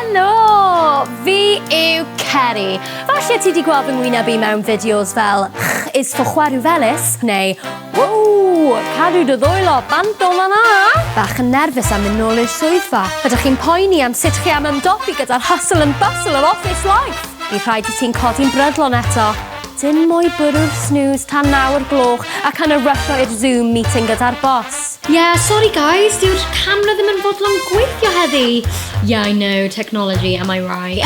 Helo! Fi yw Ceri. Falle ti di gweld fy ngwyneb i mewn fideos fel is for chwarae felys, neu wow, cadw dy ddwylo, banto fan'na. Bach yn nerfus am mynd nôl i'r swyddfa. Ydych chi'n poeni am sut chi am ymdopi gyda'r hussle and bussle of office life? Bydd rhaid i ti'n codi'n brydlon eto. Dim mwy bwrw'r snooze tan 9 o'r gloch ac yn rusho i'r Zoom meeting gyda'r boss. Yeah, sorry guys, dyw'r camera ddim yn fodlon gweithio heddi. Yeah, I know, technology, am I right?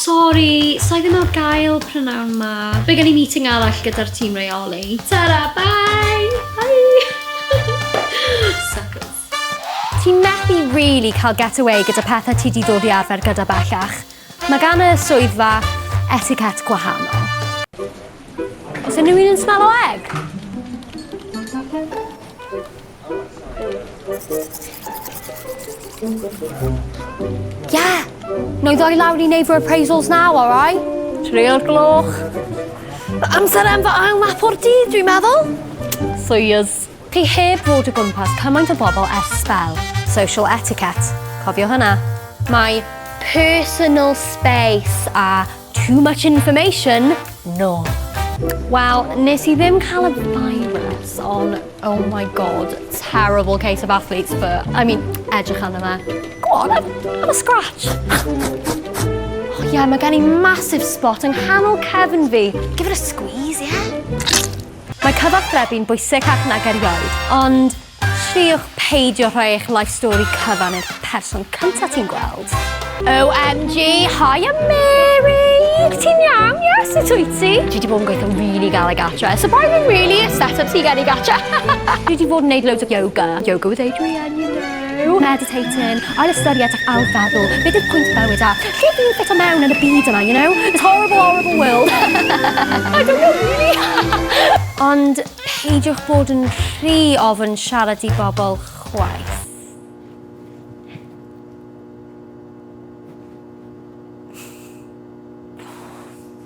Sorry, so I ddim ar gael prynawn ma. Fe gen I meeting arall gyda'r tîm reoli. Ta-ra, bye! Bye! Suckers. Ti'n methu really cael getaway gyda pethau ti di ddod i arfer gyda bellach. Mae gan y swyddfa etiquette gwahanol. Oes unrhyw un yn smell o egg? Yeah! No ddoi lawr i neud fy appraisals now, alright? 3 o'r gloch. Amser am fy ail map o'r dydd, dwi'n meddwl. Swyas. Chi heb fod o gwmpas cymaint o bobl ers sbel. Social etiquette. Cofio hynna. Mae personal space a too much information, no. Wel, nes I ddim cael y virus on, oh my god, terrible case of athlete's foot. I mean, edrych arno fe. Go on, have a scratch. Oh yeah, mae gen I massive spot yng nghanol cefn fi. Give it a squeeze, yeah? Mae cyfathrebu'n bwysig ac nag erioed, ond triwch peidio rhoi eich life story cyfan i'r person cyntaf ti'n gweld. OMG, hiya Mary! Ti'n iawn? Yes, sut wyt ti? Dwi wedi bod yn gweithio really gael gatre. Surprising really, y set-up ti gen I gatre. Dwi wedi bod yn neud loads o yoga. Yoga with Adrian, you know. Meditating, ail ystyried ac ail feddwl. Beth yw'r pwynt bywyd a lle fi'n ffit o mewn yn y byd yma, you know? This horrible, horrible world. I don't know really. Ond peidiwch bod yn rhy ofyn siarad I bobl chwaith.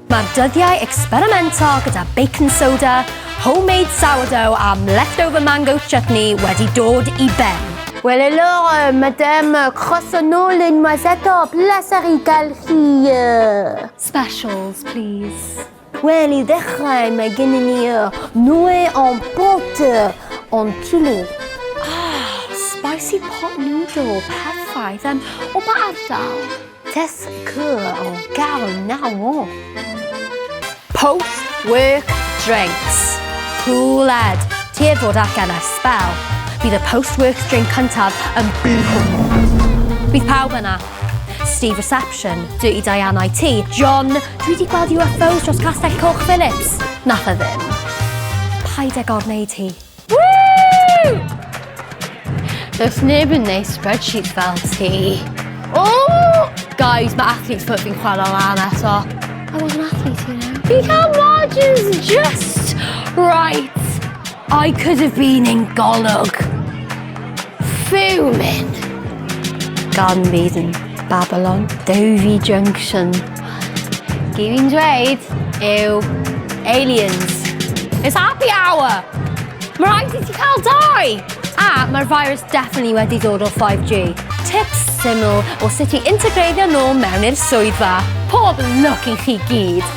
Mae'r dyddiau experimental gyda bacon soda, homemade sourdough am leftover mango chutney wedi dod I ben. Wel alors, madame, croeso nôl I Noisette, pleser I gael chi... Specials, please. Wel, I ddechrau, mae gennyn ni nouilles en pâte en chili. Spicy pot noodle, perffaith. O ba ardal? Tesco o gael naw. Post-work drinks. Cool Ed. Ti heb fod allan ar sbel. Bydd y post-work drink cyntaf yn bwyd. Bydd pawb yna. Steve reception, Dirty Diana IT, John, dwi wedi gweld UFOs dros Castell Coch Phillips. Nath o ddim. Paid ag orwneud hi. Woo! Does neb yn neud spreadsheets fel ti. Oh! Guys, mae athlete's foot fi'n chwarae lan eto. I was an athlete, you know. The margins just right. I could have been in golwg. Fuming. Garden byd yn Babylon. Dover Junction. Gyw'n dweud yw aliens. It's happy hour. Mae rhaid I ti cael dau. A mae'r virus definitely wedi dod o 5G. Tips syml o sut I integreiddio nhw mewn i'r swyddfa. Pob lwc I chi gyd.